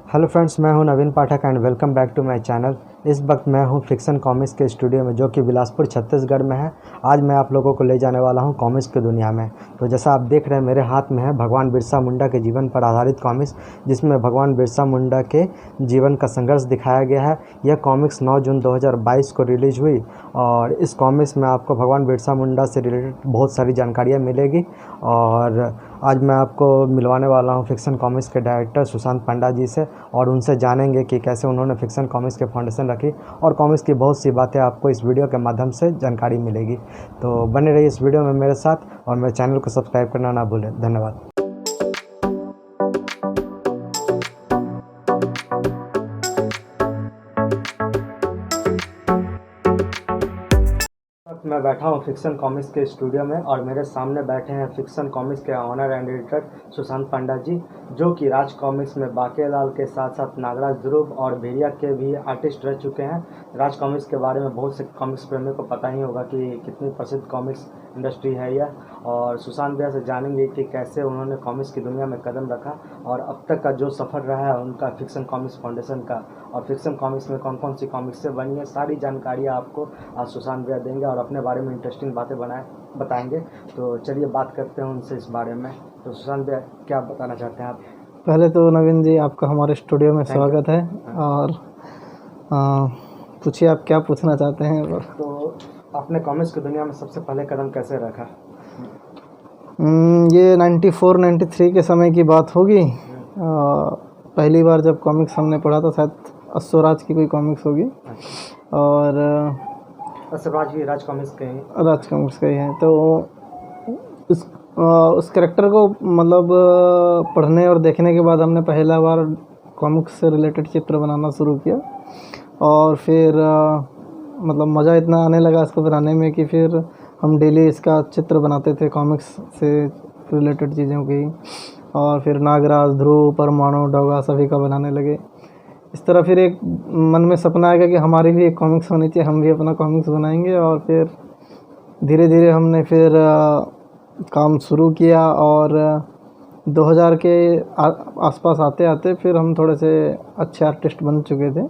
Hello friends, मैं हूं Naveen Pathak and welcome back to my channel. इस वक्त मैं हूं फिक्सन कॉमिक्स के स्टूडियो में, जो कि बिलासपुर छत्तीसगढ़ में है। आज मैं आप लोगों को ले जाने वाला हूं कॉमिक्स की दुनिया में। तो जैसा आप देख रहे हैं, मेरे हाथ में है भगवान बिरसा मुंडा के जीवन पर आधारित कॉमिक्स, जिसमें भगवान बिरसा मुंडा के जीवन का संघर्ष दिखाया गया है। यह कॉमिक्स 9 जून 2022 को रिलीज हुई और इस कॉमिक्स में आपको भगवान बिरसा मुंडा से रिलेटेड बहुत सारी जानकारियाँ मिलेगी। और आज मैं आपको मिलवाने वाला हूं फिक्सन कॉमिक्स के डायरेक्टर सुशांत पांडा जी से, और उनसे जानेंगे कि कैसे उन्होंने फिक्सन कॉमिक्स के फाउंडेशन रखी, और कॉमिक्स की बहुत सी बातें आपको इस वीडियो के माध्यम से जानकारी मिलेगी। तो बने रहिए इस वीडियो में मेरे साथ, और मेरे चैनल को सब्सक्राइब करना ना भूलें। धन्यवाद। मैं बैठा हूँ फिक्सन कॉमिक्स के स्टूडियो में, और मेरे सामने बैठे हैं फिक्सन कॉमिक्स के ऑनर एंड एडिटर सुशांत पांडा जी, जो कि राज कॉमिक्स में बाकेलाल के साथ साथ नागराज ध्रुव और भेड़िया के भी आर्टिस्ट रह चुके हैं। राज कॉमिक्स के बारे में बहुत से कॉमिक्स प्रेमियों को पता ही होगा कि कितनी प्रसिद्ध कॉमिक्स इंडस्ट्री है यह। और सुशांत भैया से जानेंगे कि कैसे उन्होंने कॉमिक्स की दुनिया में कदम रखा, और अब तक का जो सफ़र रहा है उनका फिक्सन कॉमिक्स फाउंडेशन का, और फिक्सन कॉमिक्स में कौन कौन सी कॉमिक्स से बनी है, सारी जानकारियाँ आपको आज सुशांत भैया देंगे और अपने बारे में इंटरेस्टिंग बातें बताएंगे। तो चलिए बात करते हैं उनसे इस बारे में। तो सुशांत भैया, क्या बताना चाहते हैं आप? पहले तो नवीन जी, आपका हमारे स्टूडियो में स्वागत है। और पूछिए आप क्या पूछना चाहते हैं। तो आपने कॉमिक्स की दुनिया में सबसे पहले कदम कैसे रखा? ये 94-93 के समय की बात होगी। पहली बार जब कॉमिक्स हमने पढ़ा था, शायद अस्वराज की कोई कॉमिक्स होगी। और अस्वराज भी राज कॉमिक्स के ही? राज कॉमिक्स का ही है। तो उस कैरेक्टर को मतलब पढ़ने और देखने के बाद हमने पहला बार कॉमिक्स से रिलेटेड चित्र बनाना शुरू किया, और फिर मतलब मज़ा इतना आने लगा इसको बनाने में कि फिर हम डेली इसका चित्र बनाते थे कॉमिक्स से रिलेटेड चीज़ों की। और फिर नागराज, ध्रुव, परमाणु, डोगा सभी का बनाने लगे। इस तरह फिर एक मन में सपना आएगा कि हमारी भी एक कॉमिक्स होनी चाहिए, हम भी अपना कॉमिक्स बनाएंगे। और फिर धीरे धीरे हमने फिर काम शुरू किया, और 2000 के आसपास आते आते फिर हम थोड़े से अच्छे आर्टिस्ट बन चुके थे।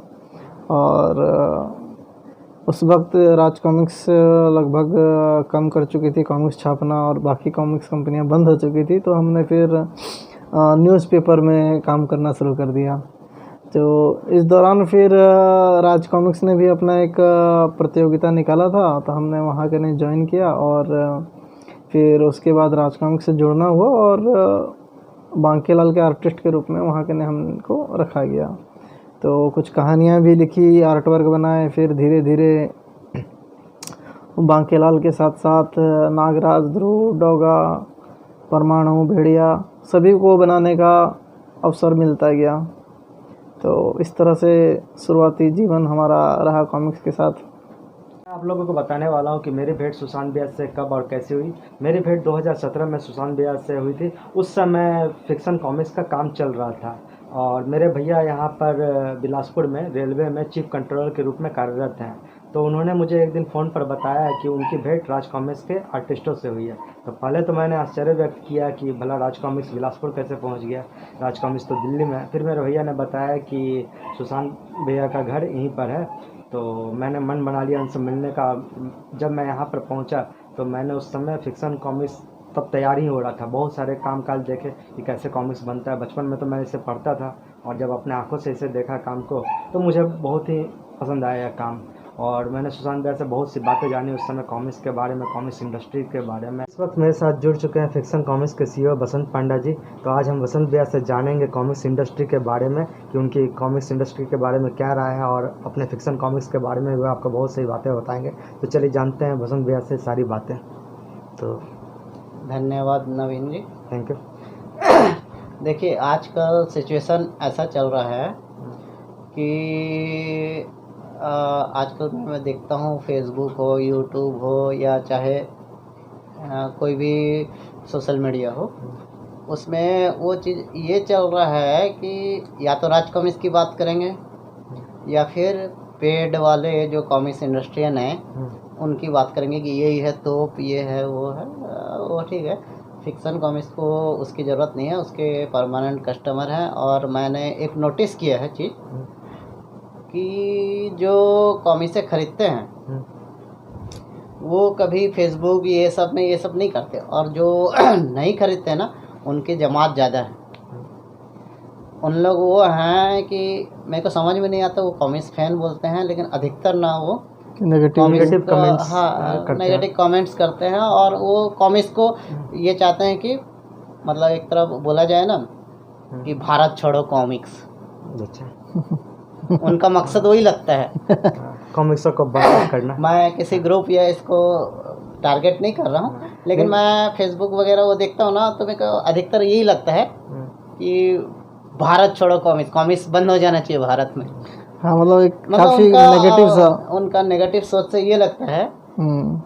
और उस वक्त राज कॉमिक्स लगभग कम कर चुकी थी कॉमिक्स छापना, और बाकी कॉमिक्स कंपनियां बंद हो चुकी थी। तो हमने फिर न्यूज़पेपर में काम करना शुरू कर दिया। तो इस दौरान फिर राज कॉमिक्स ने भी अपना एक प्रतियोगिता निकाला था, तो हमने वहाँ के लिए ज्वाइन किया, और फिर उसके बाद राज कॉमिक्स से जुड़ना हुआ, और बांकेलाल के आर्टिस्ट के रूप में वहाँ के ने हमको रखा गया। तो कुछ कहानियाँ भी लिखी, आर्ट वर्क बनाए। फिर धीरे धीरे बांकेलाल के साथ साथ नागराज, ध्रुव, डोगा, परमाणु, भेड़िया सभी को बनाने का अवसर मिलता गया। तो इस तरह से शुरुआती जीवन हमारा रहा कॉमिक्स के साथ। आप लोगों को बताने वाला हूं कि मेरी भेंट सुशांत भैया से कब और कैसे हुई। मेरी भेंट 2017 में सुशांत भैया से हुई थी। उस समय फिक्सन कॉमिक्स का काम चल रहा था, और मेरे भैया यहाँ पर बिलासपुर में रेलवे में चीफ कंट्रोलर के रूप में कार्यरत हैं। तो उन्होंने मुझे एक दिन फ़ोन पर बताया कि उनकी भेंट राज कॉमिक्स के आर्टिस्टों से हुई है। तो पहले तो मैंने आश्चर्य व्यक्त किया कि भला राज कॉमिक्स बिलासपुर कैसे पहुँच गया, राज कॉमिक्स तो दिल्ली में है। फिर मेरे भैया ने बताया कि सुशांत भैया का घर यहीं पर है। तो मैंने मन बना लिया उनसे मिलने का। जब मैं यहाँ पर पहुँचा तो मैंने उस समय फिक्सन कॉमिक्स तब तैयार ही हो रहा था। बहुत सारे काम काज देखे कि कैसे कॉमिक्स बनता है। बचपन में तो मैं इसे पढ़ता था, और जब अपने आंखों से इसे देखा काम को, तो मुझे बहुत ही पसंद आया यह काम। और मैंने सुशांत भैया से बहुत सी बातें जानी उस समय कॉमिक्स के बारे में, कॉमिक्स इंडस्ट्री के बारे में। इस वक्त मेरे साथ जुड़ चुके हैं फिक्सन कॉमिक्स के सीईओ बसंत पांडा जी। तो आज हम बसंत भैया से जानेंगे कॉमिक्स इंडस्ट्री के बारे में, कि उनकी कॉमिक्स इंडस्ट्री के बारे में क्या राय है, और अपने फिक्सन कॉमिक्स के बारे में वो आपको बहुत सही बातें बताएंगे। तो चलिए जानते हैं बसंत भैया से सारी बातें। तो धन्यवाद नवीन जी। Thank you. देखिए, आजकल सिचुएशन ऐसा चल रहा है कि आजकल मैं देखता हूँ, फेसबुक हो, यूट्यूब हो, या चाहे कोई भी सोशल मीडिया हो, उसमें वो चीज़ ये चल रहा है कि या तो राज कॉमिक्स की बात करेंगे, या फिर पेड वाले जो कॉमिक्स इंडस्ट्रियन हैं उनकी बात करेंगे कि यही है तोप, ये है वो है, वो ठीक है। फिक्सन कॉमिक्स को उसकी ज़रूरत नहीं है, उसके परमानेंट कस्टमर हैं। और मैंने एक नोटिस किया है चीज़ कि जो कॉमिक्सें खरीदते हैं वो कभी फेसबुक ये सब नहीं करते, और जो नहीं खरीदते हैं ना उनकी जमात ज़्यादा है। उन लोग वो हैं कि मेरे को समझ में नहीं आता, वो कॉमिक्स फैन बोलते हैं लेकिन अधिकतर ना वो नेगेटिव कमेंट्स हाँ करते हैं। नेगेटिव कमेंट्स करते हैं, और वो कॉमिक्स को ये चाहते हैं कि मतलब एक तरफ बोला जाए ना कि भारत छोड़ो कॉमिक्स, अच्छा उनका मकसद वही लगता है। कॉमिक्सों को बर्बाद करना। मैं किसी ग्रुप या इसको टारगेट नहीं कर रहा हूँ, लेकिन मैं फेसबुक वगैरह वो देखता हूँ ना, तो मेरे को अधिकतर यही लगता है कि भारत छोड़ो कॉमिक्स बंद हो जाना चाहिए भारत में। हाँ मतलब एक मतलब काफी नेगेटिव सा उनका नेगेटिव सोच से ये लगता है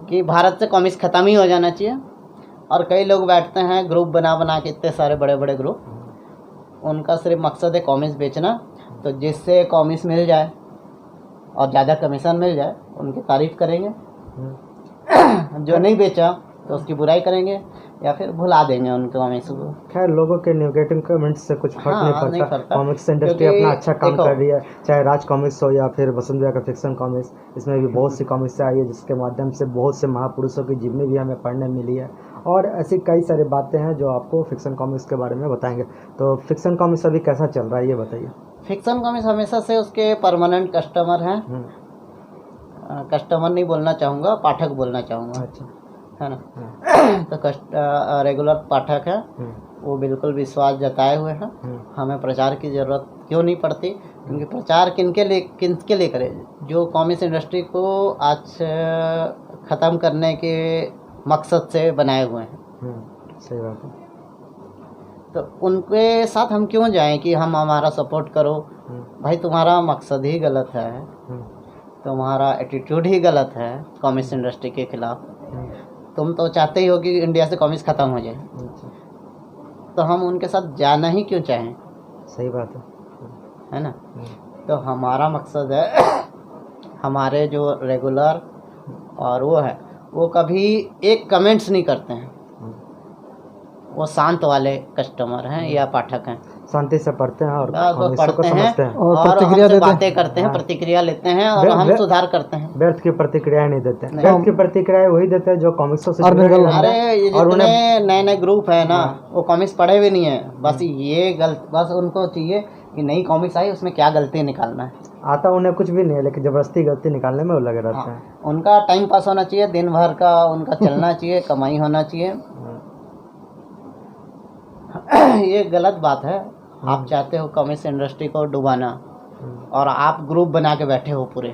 कि भारत से कॉमिक्स ख़त्म ही हो जाना चाहिए। और कई लोग बैठते हैं ग्रुप बना के, इतने सारे बड़े बड़े ग्रुप, उनका सिर्फ मकसद है कॉमिक्स बेचना। तो जिससे कॉमिक्स मिल जाए और ज़्यादा कमीशन मिल जाए उनकी तारीफ़ करेंगे, जो नहीं बेचा तो उसकी बुराई करेंगे या फिर भुला देंगे उनके कॉमिक्स को। खैर लोगों के नेगेटिव कमेंट्स से कुछ फर्क नहीं पड़ता। कॉमिक्स इंडस्ट्री क्योंकि अपना अच्छा काम कर रही है, चाहे राज कॉमिक्स हो या फिर वसंत भैया का फिक्सन कॉमिक्स। इसमें भी बहुत सी कॉमिक्स आई है जिसके माध्यम से बहुत से महापुरुषों की जीवनी भी हमें पढ़ने मिली है, और ऐसी कई सारी बातें हैं जो आपको फिक्सन कॉमिक्स के बारे में बताएंगे। तो फिक्सन कॉमिक्स अभी कैसा चल रहा है ये बताइए। फिक्सन कॉमिक्स हमेशा से उसके परमानेंट कस्टमर हैं। कस्टमर नहीं बोलना चाहूँगा, पाठक बोलना चाहूँगा, अच्छा है ना। तो रेगुलर पाठक है, वो बिल्कुल विश्वास जताए हुए हैं। हमें प्रचार की ज़रूरत क्यों नहीं पड़ती, क्योंकि प्रचार किनके लिए करें, जो कॉमिक्स इंडस्ट्री को आज ख़त्म करने के मकसद से बनाए हुए हैं। सही बात है। तो उनके साथ हम क्यों जाएं कि हम हमारा सपोर्ट करो। भाई तुम्हारा मकसद ही गलत है, तुम्हारा एटीट्यूड ही गलत है कॉमिक्स इंडस्ट्री के खिलाफ। तुम तो चाहते ही हो कि इंडिया से कॉमिक्स ख़त्म हो जाए, तो हम उनके साथ जाना ही क्यों चाहें। सही बात है ना। तो हमारा मकसद है हमारे जो रेगुलर और वो है वो कभी एक कमेंट्स नहीं करते हैं, वो शांत वाले कस्टमर हैं या पाठक हैं, शांति से पढ़ते हैं और वो कॉमिक्स को पढ़ते समझते हैं हैं और और प्रतिक्रिया हमसे देते हैं। बातें करते हैं, प्रतिक्रिया लेते हैं और हम सुधार करते हैं। व्यर्थ की प्रतिक्रियाएं नहीं देते हैं। नहीं। व्यर्थ की प्रतिक्रियाएं वही देते हैं जो कॉमिक्सों से और जुड़े निकल- रहते अरे हैं। ये और जितने उन्हें नए नए ग्रुप है ना, वो कॉमिक्स पढ़े भी नहीं है, बस ये बस उनको चाहिए कि नई कॉमिक्स आई उसमें क्या गलती निकालना है। आता उन्हें कुछ भी नहीं है, लेकिन जबरदस्ती गलती निकालने में वो लगे रहते हैं। उनका टाइम पास होना चाहिए, दिन भर का उनका चलना चाहिए, कमाई होना चाहिए। ये गलत बात है। आप चाहते हो कॉमिक्स इंडस्ट्री को डुबाना, और आप ग्रुप बना के बैठे हो पूरे।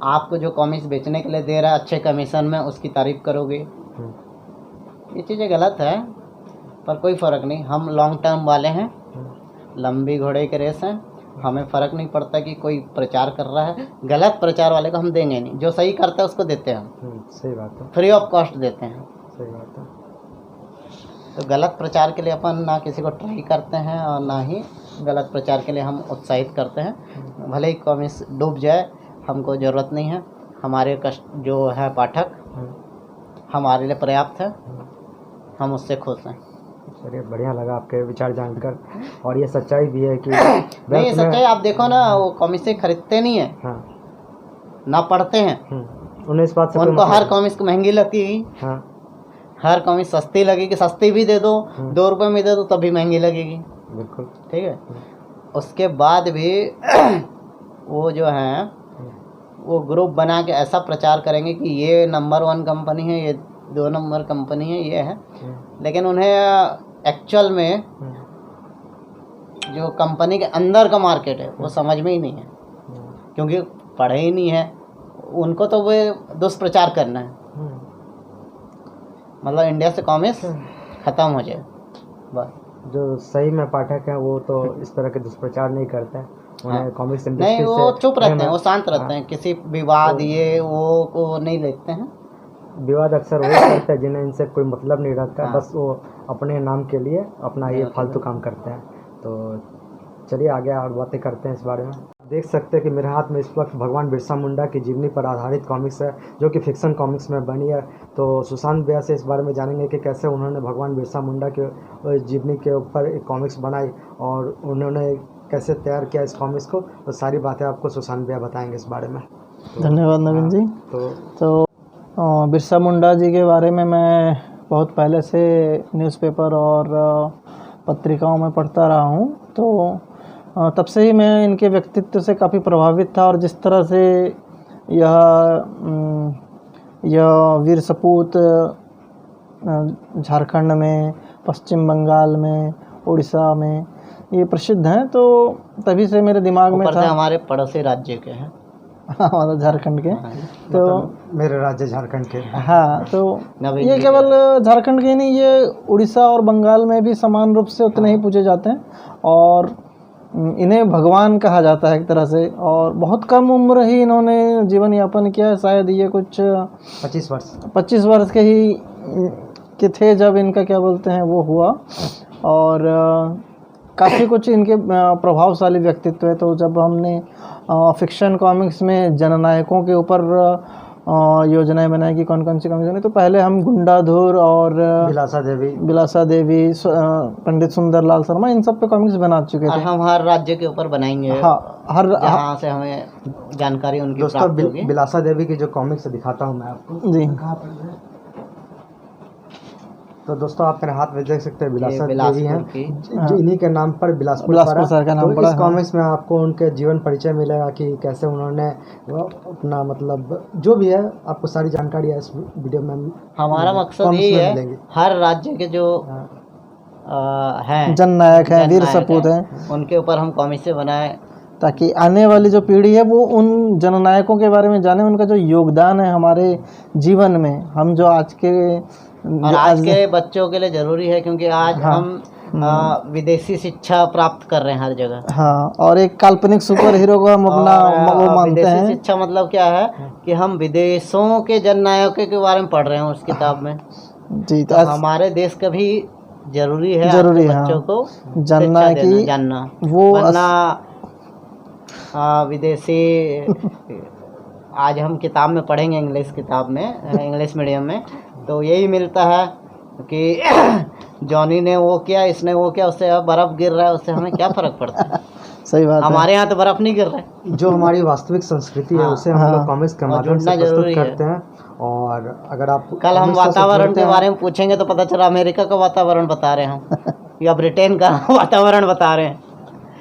आपको जो कॉमिक्स बेचने के लिए दे रहा है अच्छे कमीशन में, उसकी तारीफ करोगे। ये चीज़ें गलत है, पर कोई फ़र्क नहीं। हम लॉन्ग टर्म वाले हैं, लंबी घोड़े के रेस हैं। हमें फ़र्क नहीं पड़ता कि कोई प्रचार कर रहा है, गलत प्रचार वाले को हम देंगे नहीं। जो सही करता है उसको देते हैं हम, सही बात है। फ्री ऑफ कॉस्ट देते हैं। सही बात है। तो गलत प्रचार के लिए अपन ना किसी को ट्राई करते हैं और ना ही गलत प्रचार के लिए हम उत्साहित करते हैं। भले ही कॉमिक्स डूब जाए, हमको ज़रूरत नहीं है। हमारे जो है पाठक हमारे लिए पर्याप्त है, हम उससे खुश हैं। चलिए बढ़िया लगा आपके विचार जानकर, और ये सच्चाई भी है कि नहीं, ये सच्चाई आप देखो ना, वो कॉमिक्स खरीदते नहीं है, हाँ ना पढ़ते हैं। उन्हें इस बात से कोई उनको मतलब हर नहीं। कॉमिक्स महंगी लगेगी, हाँ हर कॉमिक्स सस्ती लगेगी। सस्ती भी दे दो, 2 रुपये में दे दो तब भी महंगी लगेगी। बिल्कुल ठीक है। उसके बाद भी वो जो हैं वो ग्रुप बना के ऐसा प्रचार करेंगे कि ये नंबर 1 कंपनी है, ये 2 नंबर कंपनी है, ये है। लेकिन उन्हें एक्चुअल में जो कंपनी के अंदर का मार्केट है वो समझ में ही नहीं है, क्योंकि पढ़े ही नहीं है। उनको तो वो दुष्प्रचार करना है, मतलब इंडिया से कॉमिक्स ख़त्म हो जाए बस। जो सही में पाठक हैं वो तो इस तरह के दुष्प्रचार नहीं करते हैं। उन्हें कॉमिक्स इंडस्ट्री नहीं, वो से चुप रहते हैं, वो शांत रहते हैं, किसी विवाद ये वो को नहीं लेते हैं। विवाद अक्सर वही करते हैं जिन्हें इनसे कोई मतलब नहीं रहता, बस वो अपने नाम के लिए अपना ये फालतू काम करते हैं। तो चलिए आगे और बातें करते हैं इस बारे में। देख सकते हैं कि मेरे हाथ में इस वक्त भगवान बिरसा मुंडा की जीवनी पर आधारित कॉमिक्स है, जो कि फिक्शन कॉमिक्स में बनी है। तो सुशांत भैया से इस बारे में जानेंगे कि कैसे उन्होंने भगवान बिरसा मुंडा के जीवनी के ऊपर एक कॉमिक्स बनाई और उन्होंने कैसे तैयार किया इस कॉमिक्स को। तो सारी बातें आपको सुशांत भैया बताएंगे इस बारे में। धन्यवाद नवीन जी। तो बिरसा मुंडा जी के बारे में मैं बहुत पहले से न्यूज़पेपर और पत्रिकाओं में पढ़ता रहा हूँ। तो तब से ही मैं इनके व्यक्तित्व से काफ़ी प्रभावित था, और जिस तरह से यह वीर सपूत झारखंड में, पश्चिम बंगाल में, उड़ीसा में ये प्रसिद्ध हैं, तो तभी से मेरे दिमाग में था। हमारे पड़ोसी राज्य के हैं। हमारा झारखंड के। तो मेरे राज्य झारखंड के। हाँ, तो ये केवल झारखंड के नहीं, ये उड़ीसा और बंगाल में भी समान रूप से उतने ही पूजे जाते हैं, और इन्हें भगवान कहा जाता है एक तरह से। और बहुत कम उम्र ही इन्होंने जीवन यापन किया है, शायद ये कुछ 25 वर्ष के ही के थे जब इनका क्या बोलते हैं वो हुआ। और काफ़ी कुछ इनके प्रभावशाली व्यक्तित्व है। तो जब हमने फिक्शन कॉमिक्स में जननायकों के ऊपर योजनाएं बनाई कि कौन कौन सी कॉमिक्स बनी, तो पहले हम गुंडाधुर और बिलासा देवी, पंडित सुंदरलाल शर्मा, इन सब पे कॉमिक्स बना चुके थे। हम हर राज्य के ऊपर बनाएंगे। हाँ, जहाँ से हमें जानकारी उनकी प्राप्त होगी। बिलासा देवी की जो कॉमिक्स दिखाता हूँ मैं आपको जी। तो दोस्तों आप मेरे हाथ में देख सकते हैं बिलासा देवी हैं, जो इन्हीं के नाम पर बिलासपुर शहर का नाम पड़ा है। इस कॉमिक्स में आपको उनके जीवन परिचय मिलेगा कि कैसे उन्होंने अपना मतलब जो भी है, आपको सारी जानकारी है इस वीडियो में। हमारा मकसद यही है, हर राज्य के जो हैं जननायक हैं, वीर सपूत हैं, उनके ऊपर हम कॉमिक्स बनाए, ताकि आने वाली जो पीढ़ी है वो उन जननायकों के बारे में जाने, उनका जो योगदान है हमारे जीवन में। हम जो आज के बच्चों के लिए ज़रूरी है, क्योंकि आज हम विदेशी शिक्षा प्राप्त कर रहे हैं हर जगह। हाँ, और एक काल्पनिक सुपर हीरो को हम अपना वो मानते हैं। शिक्षा मतलब क्या है कि हम विदेशों के जननायकों के बारे में पढ़ रहे हैं उस किताब में जी। तो हमारे देश का भी जरूरी है बच्चों को जानना वो विदेशी आज हम किताब में पढ़ेंगे, इंग्लिश मीडियम में, तो यही मिलता है कि जॉनी ने वो किया, इसने वो किया, उससे बर्फ़ गिर रहा है, उससे हमें क्या फ़र्क पड़ता है। सही बात हमारे यहाँ तो बर्फ़ नहीं गिर रहा है। जो हमारी वास्तविक संस्कृति है उसे हम लोग कॉमिक्स के माध्यम से प्रस्तुत करते हैं। और अगर आप कल हम वातावरण के बारे में पूछेंगे तो पता चला अमेरिका का वातावरण बता रहे हैं हम या ब्रिटेन का वातावरण बता रहे हैं।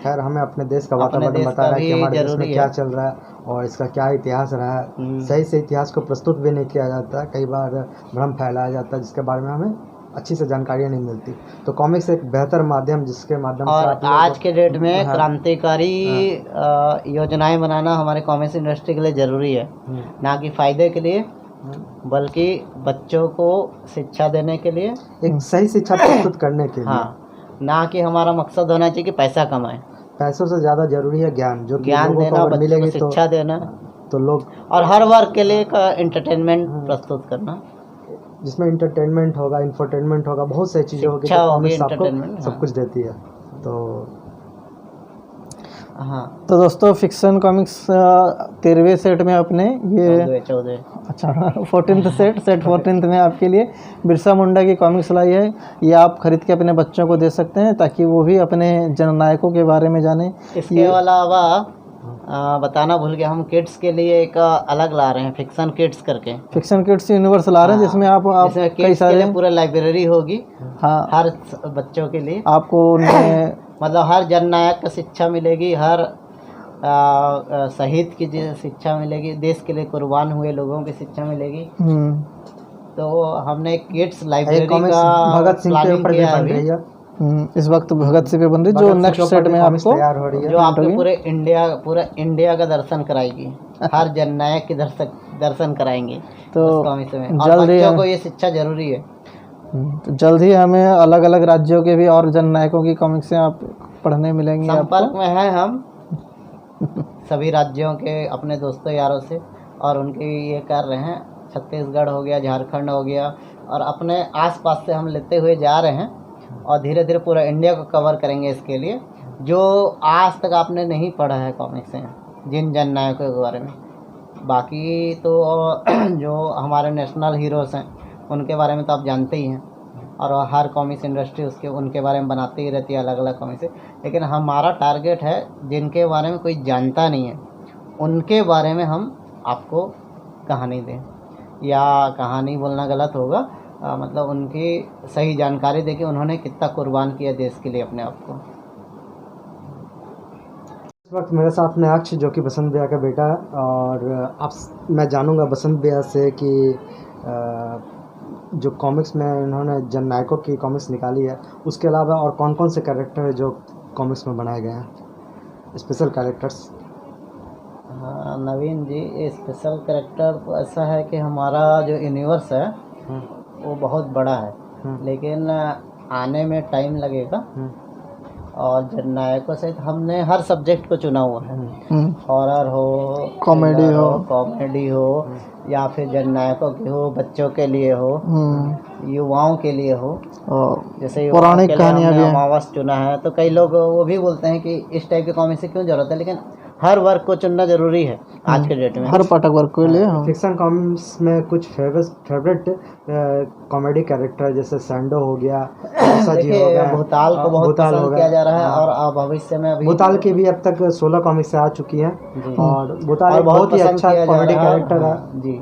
खैर, हमें अपने देश का वातावरण बता रहा है कि हमारे देश में क्या चल रहा है और इसका क्या इतिहास रहा है। सही से इतिहास को प्रस्तुत भी नहीं किया जाता, कई बार भ्रम फैलाया जाता है जिसके बारे में हमें अच्छी से जानकारियाँ नहीं मिलती। तो कॉमिक्स एक बेहतर माध्यम जिसके माध्यम से आज के डेट में क्रांतिकारी योजनाएं बनाना हमारे कॉमिक्स इंडस्ट्री के लिए ज़रूरी है, ना कि फ़ायदे के लिए बल्कि बच्चों को शिक्षा देने के लिए, एक सही शिक्षा प्रस्तुत करने के लिए। हाँ, ना कि हमारा मकसद होना चाहिए कि पैसा कमाएं। पैसों से ज़्यादा जरूरी है ज्ञान, जो ज्ञान देना, बच्चों को शिक्षा देना, तो लोग और हर वर्ग के लिए का एंटरटेनमेंट प्रस्तुत करना, जिसमें इंटरटेनमेंट होगा, इंफोटेनमेंट होगा, बहुत सारी चीज़ें होगी जो कॉमिक्स आपको सब कुछ देती है। तो हाँ, तो दोस्तों फिक्शन कॉमिक्स 13वें सेट में अपने ये 14th सेट 14th में आपके लिए बिरसा मुंडा की कॉमिक्स लाई है। ये आप खरीद के अपने बच्चों को दे सकते हैं ताकि वो भी अपने जननायकों के बारे में जाने। इसके अलावा बताना भूल गया, हम किड्स के लिए एक अलग ला रहे हैं, फिक्शन किड्स करके। फिक्शन किड्स यूनिवर्स ला रहे हैं, जिसमें आप कई सारे पूरा लाइब्रेरी होगी। हाँ, हर बच्चों के लिए आपको उनमें मतलब हर जननायक को शिक्षा मिलेगी, हर शहीद की शिक्षा मिलेगी, देश के लिए कुर्बान हुए लोगों की शिक्षा मिलेगी। तो हमने किड्स लाइब्रेरी का भगत सिंह के ऊपर भी बन रही है इस वक्त, भगत सिंह पे बन रही, जो नेक्स्ट सेट में आपको तैयार हो रही है, जो आपको पूरे इंडिया का दर्शन कराएगी। हर जननायक के दर्शन कराएंगे। तो जल्द ही बच्चों को ये शिक्षा जरूरी है। तो जल्द ही हमें अलग अलग राज्यों के भी और जननायकों की कॉमिक्सें आप पढ़ने मिलेंगी। संपर्क में हैं हम सभी राज्यों के अपने दोस्तों यारों से, और उनके ये कर रहे हैं। छत्तीसगढ़ हो गया, झारखंड हो गया, और अपने आसपास से हम लेते हुए जा रहे हैं, और धीरे धीरे पूरा इंडिया को कवर करेंगे। इसके लिए जो आज तक आपने नहीं पढ़ा है कॉमिक्स में, जिन जननायकों के बारे में। बाकी तो जो हमारे नेशनल हीरोज़ हैं उनके बारे में तो आप जानते ही हैं, और हर कॉमिक्स इंडस्ट्री उनके बारे में बनाती ही रहती है अलग अलग कॉमिक्स। लेकिन हमारा टारगेट है जिनके बारे में कोई जानता नहीं है उनके बारे में हम आपको कहानी दें, या कहानी बोलना गलत होगा, मतलब उनकी सही जानकारी दें कि उन्होंने कितना कुर्बान किया देश के लिए अपने आप को। इस वक्त मेरे साथ में अक्ष, जो कि बसंत भैया का बेटा है, और आप मैं जानूंगा बसंत भैया से कि जो कॉमिक्स में इन्होंने जननायकों की कॉमिक्स निकाली है, उसके अलावा और कौन कौन से कैरेक्टर है जो कॉमिक्स में बनाए गए हैं, स्पेशल कैरेक्टर्स। हाँ नवीन जी, ये स्पेशल कैरेक्टर तो ऐसा है कि हमारा जो यूनिवर्स है वो बहुत बड़ा है, लेकिन आने में टाइम लगेगा। और जननायकों से हमने हर सब्जेक्ट को चुना हुआ है, हॉरर हो, कॉमेडी हो, या फिर जननायकों की हो, बच्चों के लिए हो, युवाओं के लिए हो, जैसे पौराणिक कहानियाँ भी हैं। अमावस चुना है, तो कई लोग वो भी बोलते हैं कि इस टाइप के कॉमिक से क्यों जरूरत है, लेकिन हर वर्ग को चुनना जरूरी है आज के डेट में, हर पाठक वर्ग के लिए। फिक्शन कॉमिक्स में कुछ फेवरेट कॉमेडी कैरेक्टर जैसे सैंडो हो गया, जी हो गया, भूताल को बहुत पसंद किया जा रहा है, और भविष्य में अभी भूताल की भी अब तक 16 कॉमिक्स आ चुकी हैं, और भूताल एक बहुत ही अच्छा कॉमेडी कैरेक्टर है जी।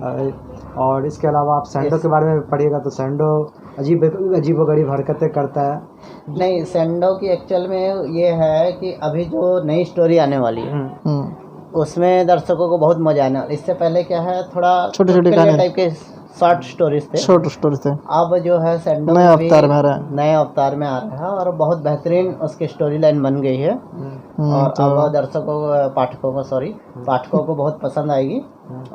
और इसके अलावा आप सैंडो के बारे में पढ़िएगा तो सैंडो अजीबोगरीब हरकतें करता है। नहीं, सैंडो की एक्चुअल में ये है कि अभी जो नई स्टोरी आने वाली है उसमें दर्शकों को बहुत मजा आने वाला। इससे पहले क्या है, थोड़ा छोटे टाइप के शॉर्ट स्टोरीज थे, अब जो है सैंडो नए अवतार में आ रहा है, और बहुत बेहतरीन उसकी स्टोरी लाइन बन गई है, और अब पाठकों को बहुत पसंद आएगी।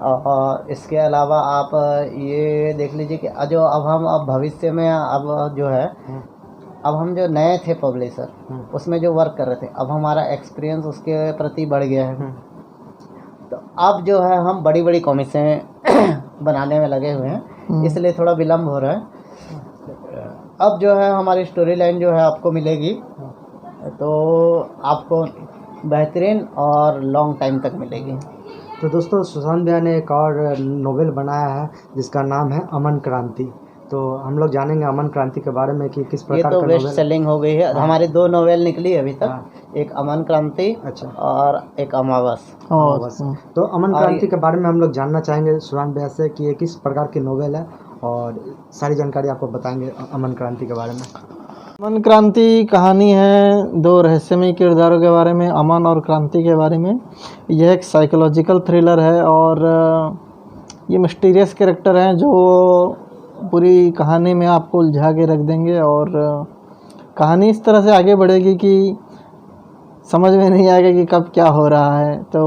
और इसके अलावा आप ये देख लीजिए कि जो अब भविष्य में अब जो है, अब हम जो नए थे पब्लिशर उसमें जो वर्क कर रहे थे, अब हमारा एक्सपीरियंस उसके प्रति बढ़ गया है, तो अब जो है हम बड़ी बड़ी कॉमिक्सें बनाने में लगे हुए हैं, इसलिए थोड़ा विलम्ब हो रहा है। अब जो है हमारी स्टोरी लाइन जो है आपको मिलेगी, तो आपको बेहतरीन और लॉन्ग टाइम तक मिलेगी। तो दोस्तों, सुशांत भैया ने एक और नोवेल बनाया है जिसका नाम है अमन क्रांति। तो हम लोग जानेंगे अमन क्रांति के बारे में कि किस प्रकार ये तो बेस्ट सेलिंग हो गई है। हमारी 2 नोवेल निकली अभी तक, एक अमन क्रांति अच्छा और एक अमावस। तो अमन क्रांति के बारे में हम लोग जानना चाहेंगे सुशांत भैया से कि ये किस प्रकार की नोवेल है, और सारी जानकारी आपको बताएंगे अमन क्रांति के बारे में। अमन क्रांति कहानी है 2 रहस्यमय किरदारों के बारे में, अमन और क्रांति के बारे में। यह एक साइकोलॉजिकल थ्रिलर है, और ये मिस्टीरियस कैरेक्टर हैं जो पूरी कहानी में आपको उलझा के रख देंगे, और कहानी इस तरह से आगे बढ़ेगी कि समझ में नहीं आएगा कि कब क्या हो रहा है। तो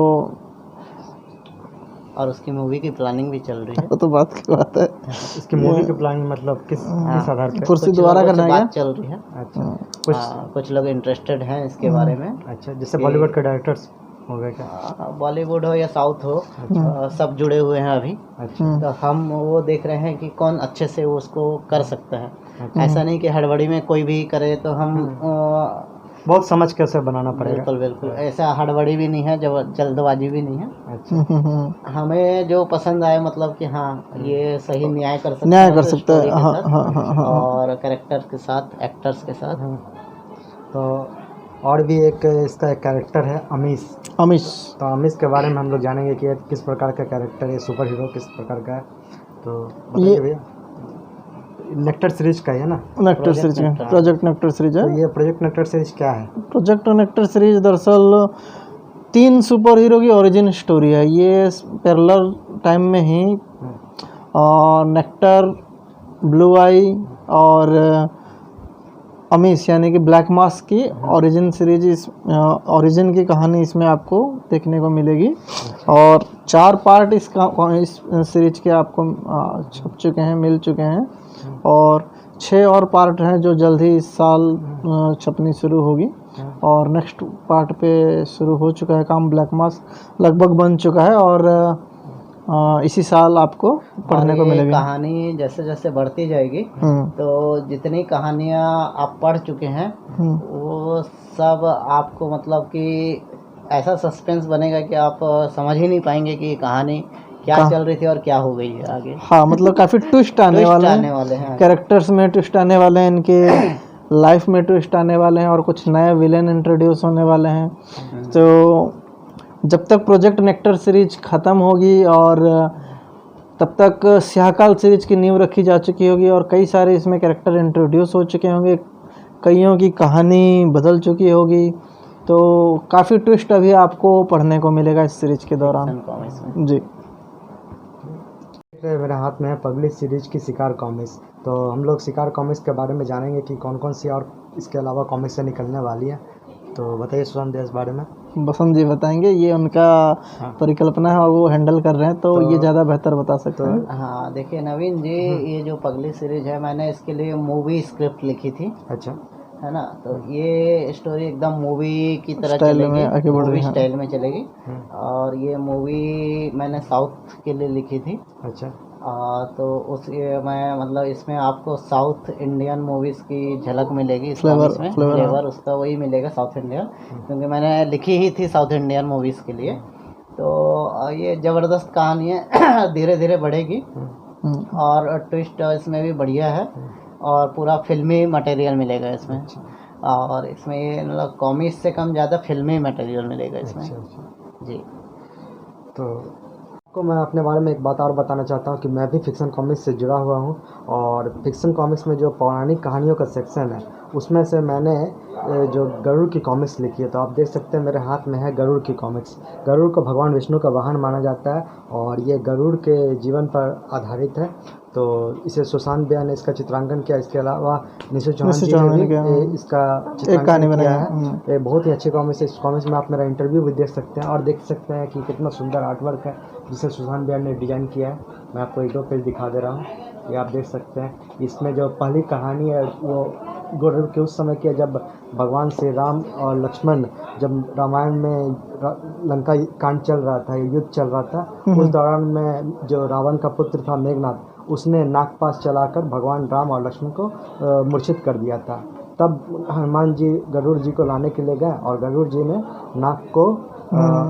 और उसकी मूवी की प्लानिंग भी चल रही है। वो तो बात की बात है, इसकी मूवी की प्लानिंग मतलब किस आधार पे? कुर्सी दोबारा करना है, बात चल रही है। अच्छा, कुछ लोग इंटरेस्टेड हैं इसके बारे में। अच्छा, जैसे बॉलीवुड के डायरेक्टर्स हो गए क्या? बॉलीवुड हो या साउथ हो, सब जुड़े हुए हैं अभी। अच्छा, तो हम वो देख रहे हैं कि कौन अच्छे से वो उसको कर सकता है। ऐसा नहीं कि हड़बड़ी में कोई भी करे, तो हम बहुत समझ कैसे बनाना पड़ेगा। बिल्कुल ऐसा हड़बड़ी भी नहीं है, जल्दबाजी भी नहीं है। अच्छा, हमें जो पसंद आए, मतलब कि हाँ ये सही न्याय कर सकता है, और कैरेक्टर के साथ, एक्टर्स के साथ। तो और भी एक इसका एक कैरेक्टर है अमीश। तो अमीश के बारे में हम लोग जानेंगे कि किस प्रकार का कैरेक्टर है, सुपर हीरो किस प्रकार का है। तो बताइए भैया, नेक्टर सीरीज का है ना? नेक्टर सीरीज है, प्रोजेक्ट नेक्टर सीरीज है। तो ये प्रोजेक्ट नेक्टर सीरीज क्या है? प्रोजेक्ट नेक्टर सीरीज दरअसल 3 सुपर हीरो की ओरिजिन स्टोरी है। ये पैरेलल टाइम में ही नेक्टर, ब्लू आई और अमीश यानी कि ब्लैक मास्क की ओरिजिन सीरीज, ओरिजिन की कहानी इसमें आपको देखने को मिलेगी। और 4 पार्ट इस सीरीज के आपको छप चुके हैं, मिल चुके हैं, और 6 और पार्ट हैं जो जल्द ही इस साल छपनी शुरू होगी। और नेक्स्ट पार्ट पे शुरू हो चुका है काम, ब्लैक मास्क लगभग बन चुका है, और इसी साल आपको पढ़ने को और ये मिलेगी। कहानी जैसे जैसे बढ़ती जाएगी तो जितनी कहानियाँ आप पढ़ चुके हैं वो सब आपको मतलब कि ऐसा सस्पेंस बनेगा कि आप समझ ही नहीं पाएंगे कि ये कहानी क्या चल रही थी और क्या हो गई है आगे। हाँ, मतलब काफ़ी ट्विस्ट आने वाले हैं, कैरेक्टर्स में ट्विस्ट आने वाले हैं, इनके लाइफ में ट्विस्ट आने वाले हैं और कुछ नए विलेन इंट्रोड्यूस होने वाले हैं। तो जब तक प्रोजेक्ट नेक्टर सीरीज ख़त्म होगी और तब तक स्याहकाल सीरीज की नींव रखी जा चुकी होगी और कई सारे इसमें कैरेक्टर इंट्रोड्यूस हो चुके होंगे, कईयों की कहानी बदल चुकी होगी। तो काफ़ी ट्विस्ट अभी आपको पढ़ने को मिलेगा इस सीरीज के दौरान जी। मेरे हाथ में है पगली सीरीज की शिकार कॉमिक्स। तो हम लोग शिकार कॉमिक्स के बारे में जानेंगे कि कौन कौन सी और इसके अलावा कॉमिक्स से निकलने वाली है। तो बताइए सुशांत इस बारे में। बसंत जी बताएंगे, ये उनका परिकल्पना है और वो हैंडल कर रहे हैं, तो ये ज़्यादा बेहतर बता सकते हैं। हाँ देखिए नवीन जी, ये जो पगली सीरीज है मैंने इसके लिए मूवी स्क्रिप्ट लिखी थी। अच्छा, है ना, तो ये स्टोरी एकदम मूवी की तरह चलेगी, मूवी स्टाइल में चलेगी। और ये मूवी मैंने साउथ के लिए लिखी थी। अच्छा, तो उस मैं मतलब इसमें आपको साउथ इंडियन मूवीज़ की झलक मिलेगी, इसमें फ्लेवर उसका वही मिलेगा साउथ इंडियन, क्योंकि मैंने लिखी ही थी साउथ इंडियन मूवीज़ के लिए। तो ये ज़बरदस्त कहानी है, धीरे धीरे बढ़ेगी और ट्विस्ट इसमें भी बढ़िया है और पूरा फिल्मी मटेरियल मिलेगा इसमें। और इसमें ये मतलब कॉमिक्स से कम ज़्यादा फिल्मी मटेरियल मिलेगा इसमें। जी। तो आपको मैं अपने बारे में एक बात और बताना चाहता हूँ कि मैं भी फिक्शन कॉमिक्स से जुड़ा हुआ हूँ और फिक्शन कॉमिक्स में जो पौराणिक कहानियों का सेक्शन है उसमें से मैंने जो गरुड़ की कॉमिक्स लिखी है। तो आप देख सकते हैं मेरे हाथ में है गरुड़ की कॉमिक्स। गरुड़ को भगवान विष्णु का वाहन माना जाता है और ये गरुड़ के जीवन पर आधारित है। तो इसे सुशांत बेया ने इसका चित्रांकन किया। इसके अलावा निशु चौहान जी ने भी इसका चित्रांकन किया है। ये बहुत ही अच्छी कॉमिक्स है। इस कॉमिक्स में आप मेरा इंटरव्यू भी देख सकते हैं और देख सकते हैं कि कितना सुंदर आर्टवर्क है जिसे सुशांत बेया ने डिज़ाइन किया है। मैं आपको एक दो पेज दिखा दे रहा हूँ, ये आप देख सकते हैं। इसमें जो पहली कहानी है वो गरुड़ के उस समय की, जब भगवान श्री राम और लक्ष्मण जब रामायण में लंका कांड चल रहा था, युद्ध चल रहा था, उस दौरान में जो रावण का पुत्र था मेघनाथ, उसने नागपाश चलाकर भगवान राम और लक्ष्मण को मूर्छित कर दिया था। तब हनुमान जी गरुड़ जी को लाने के लिए गए और गरुड़ जी ने नाग को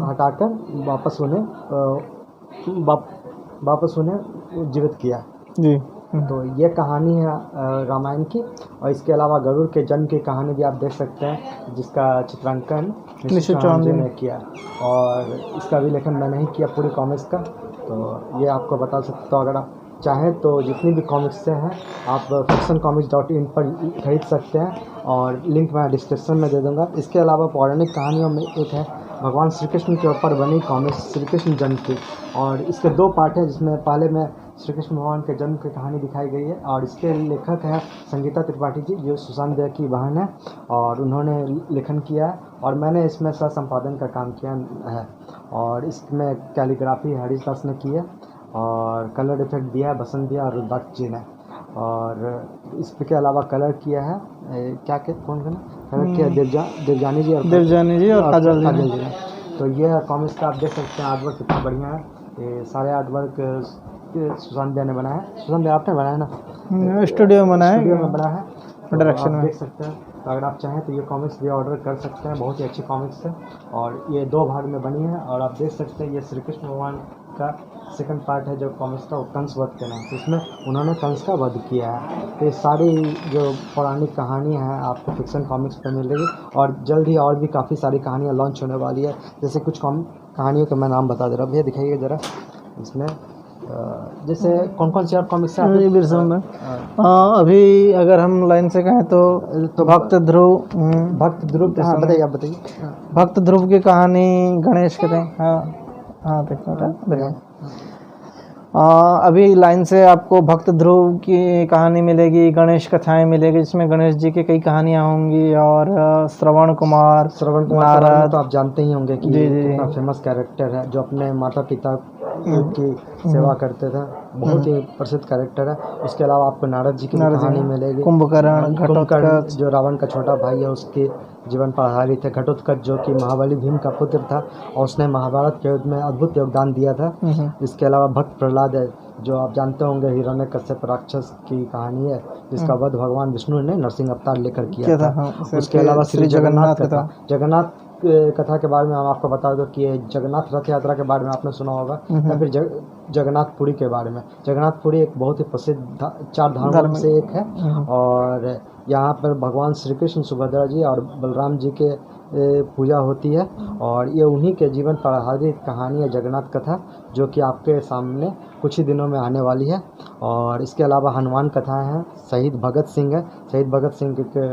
हटाकर वापस उन्हें जीवित किया जी। तो ये कहानी है रामायण की। और इसके अलावा गरुड़ के जन्म की कहानी भी आप देख सकते हैं जिसका चित्रांकन निशु चौहान जी ने किया और इसका विलेखन मैंने ही किया पूरी कॉमिक्स का। तो ये आपको बता सकता हूँ। अगर आप चाहें तो जितनी भी कॉमिक्स हैं आप fictioncomics.in पर खरीद सकते हैं और लिंक मैं डिस्क्रिप्शन में दे दूँगा। इसके अलावा पौराणिक कहानियों में एक है भगवान श्री कृष्ण के ऊपर बनी कॉमिक्स श्री कृष्ण जन्म की, और इसके दो पार्ट हैं जिसमें पहले में श्री कृष्ण भगवान के जन्म की कहानी दिखाई गई है और इसके लेखक हैं संगीता त्रिपाठी जी जो सुशांत बेया की बहन है और उन्होंने लेखन किया है और मैंने इसमें सह संपादन का काम किया है। और इसमें कैलीग्राफी हरीश दास ने की है और कलर इफेक्ट दिया है बसंत दिया और रुद्राक्ष जी ने। और इसके अलावा कलर किया है कौन कलर किया देवजानी जी और काजल जी ने। तो ये कॉमिक्स का आप देख सकते हैं आर्टवर्क कितना बढ़िया है। ये सारे आर्टवर्क सुशांत बेया ने बनाया है। सुशांत बेया आपने बनाया ना? स्टूडियो में बनाया है। डायरेक्शन में देख सकते हैं। तो अगर आप चाहें तो ये कॉमिक्स भी ऑर्डर कर सकते हैं। बहुत ही अच्छी कॉमिक्स है और ये 2 भाग में बनी है। और आप देख सकते हैं ये श्री कृष्ण भगवान का सेकंड पार्ट है जो कॉमिक्स का, कंस वध के नाम से। इसमें उन्होंने कंस का वध किया है। तो ये सारी जो पौराणिक कहानियाँ हैं आपको फिक्शन कॉमिक्स पर मिलेगी और जल्द ही और भी काफ़ी सारी कहानियाँ लॉन्च होने वाली है। जैसे कुछ कहानियों के मैं नाम बता दे रहा हूँ, भैया दिखाइए ज़रा। इसमें जैसे कौन कौन सी और कॉमिक्स हैं अभी अगर हम लाइन से कहें तो भक्त ध्रुव बताइए, आप बताइए। भक्त ध्रुव की कहानी गणेश के थे। हाँ देखो अभी लाइन से आपको भक्त ध्रुव की कहानी मिलेगी, गणेश कथाएं मिलेगी जिसमें गणेश जी की कई कहानियां होंगी और श्रवण कुमार नारद तो आप जानते ही होंगे कि कितना फेमस कैरेक्टर है जो अपने माता पिता की सेवा करते थे। बहुत ही प्रसिद्ध कैरेक्टर है। उसके अलावा आपको नारद जी की कहानी मिलेगी। कुंभकर्ण जो रावण का छोटा भाई है उसकी जीवन पर आधारित है। घटोत्कच जो कि महाबली भीम का पुत्र था और उसने महाभारत के युद्ध में अद्भुत योगदान दिया था। इसके अलावा भक्त प्रहलाद है, जो आप जानते होंगे हिरण्यकश्यप राक्षस की कहानी है, जिसका वध भगवान विष्णु ने नरसिंह अवतार लेकर किया था। हाँ, उसके अलावा श्री जगन्नाथ कथा, जगन्नाथ कथा के बारे में हम आपको बता दो कि जगन्नाथ रथ यात्रा के बारे में आपने सुना होगा, या फिर जगन्नाथपुरी के बारे में। जगन्नाथपुरी एक बहुत ही प्रसिद्ध 4 धामों में से एक है और यहाँ पर भगवान श्री कृष्ण, सुभद्रा जी और बलराम जी के पूजा होती है और ये उन्हीं के जीवन पर आधारित कहानी है जगन्नाथ कथा, जो कि आपके सामने कुछ ही दिनों में आने वाली है। और इसके अलावा हनुमान कथाएं हैं। शहीद भगत सिंह है, शहीद भगत सिंह के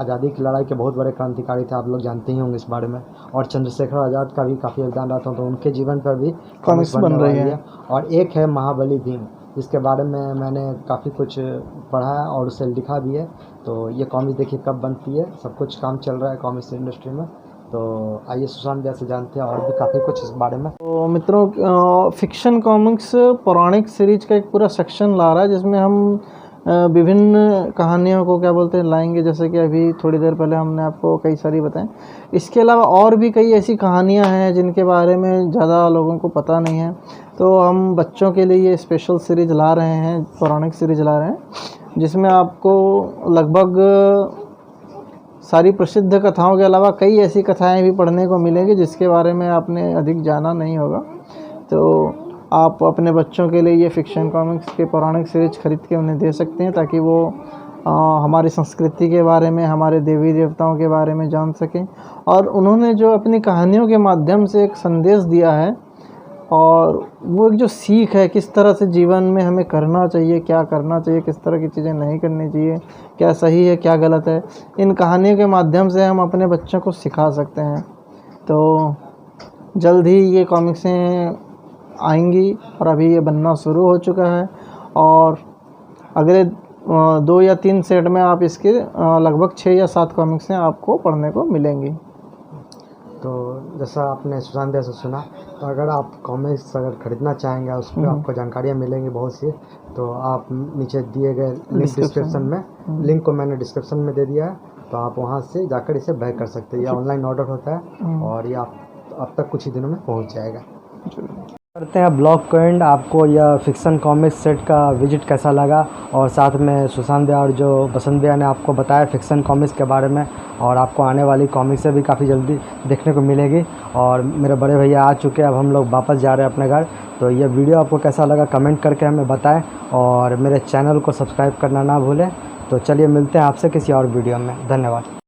आज़ादी की लड़ाई के बहुत बड़े क्रांतिकारी थे, आप लोग जानते ही होंगे इस बारे में। और चंद्रशेखर आज़ाद का भी काफ़ी योगदान रहता है, तो उनके जीवन पर भी कॉमिक्स बन रही है। और एक है महाबली भीम, जिसके बारे में मैंने काफ़ी कुछ पढ़ा है और उसे लिखा भी है। तो ये कॉमिक्स देखिए कब बनती है, सब कुछ काम चल रहा है कॉमिक्स इंडस्ट्री में। तो आइए सुशांत भैया से जानते हैं और भी काफ़ी कुछ इस बारे में। तो मित्रों, फिक्शन कॉमिक्स पौराणिक सीरीज का एक पूरा सेक्शन ला रहा है, जिसमें हम विभिन्न कहानियों को क्या बोलते हैं लाएंगे, जैसे कि अभी थोड़ी देर पहले हमने आपको कई सारी बताएं। इसके अलावा और भी कई ऐसी कहानियां हैं जिनके बारे में ज़्यादा लोगों को पता नहीं है, तो हम बच्चों के लिए ये स्पेशल सीरीज ला रहे हैं, पौराणिक सीरीज ला रहे हैं, जिसमें आपको लगभग सारी प्रसिद्ध कथाओं के अलावा कई ऐसी कथाएं भी पढ़ने को मिलेंगी जिसके बारे में आपने अधिक जाना नहीं होगा। तो आप अपने बच्चों के लिए ये फिक्शन कॉमिक्स के पौराणिक सीरीज खरीद के उन्हें दे सकते हैं, ताकि वो हमारी संस्कृति के बारे में, हमारे देवी देवताओं के बारे में जान सकें। और उन्होंने जो अपनी कहानियों के माध्यम से एक संदेश दिया है, और वो एक जो सीख है किस तरह से जीवन में हमें करना चाहिए, क्या करना चाहिए, किस तरह की चीज़ें नहीं करनी चाहिए, क्या सही है क्या गलत है, इन कहानियों के माध्यम से हम अपने बच्चों को सिखा सकते हैं। तो जल्द ही ये कॉमिक्सें आएंगी और अभी ये बनना शुरू हो चुका है, और अगले 2 या 3 सेट में आप इसके लगभग 6 या 7 कॉमिक्सें आपको पढ़ने को मिलेंगी। तो जैसा आपने सुशांत भैया से सुना, तो अगर आप कॉमिक्स अगर ख़रीदना चाहेंगे, उस पर आपको जानकारियाँ मिलेंगी बहुत सी, तो आप नीचे दिए गए लिंक डिस्क्रिप्शन में, लिंक को मैंने डिस्क्रिप्शन में दे दिया है, तो आप वहाँ से जाकर इसे बाय कर सकते हैं। यह ऑनलाइन ऑर्डर होता है और ये आप तक कुछ ही दिनों में पहुँच जाएगा। करते हैं ब्लॉग को एंड। आपको यह फिक्शन कॉमिक्स सेट का विजिट कैसा लगा, और साथ में सुशांत भैया और जो बसंत भैया ने आपको बताया फिक्शन कॉमिक्स के बारे में, और आपको आने वाली कॉमिक्सें भी काफ़ी जल्दी देखने को मिलेगी। और मेरे बड़े भैया आ चुके हैं, अब हम लोग वापस जा रहे हैं अपने घर। तो यह वीडियो आपको कैसा लगा कमेंट करके हमें बताएं, और मेरे चैनल को सब्सक्राइब करना ना भूलें। तो चलिए मिलते हैं आपसे किसी और वीडियो में। धन्यवाद।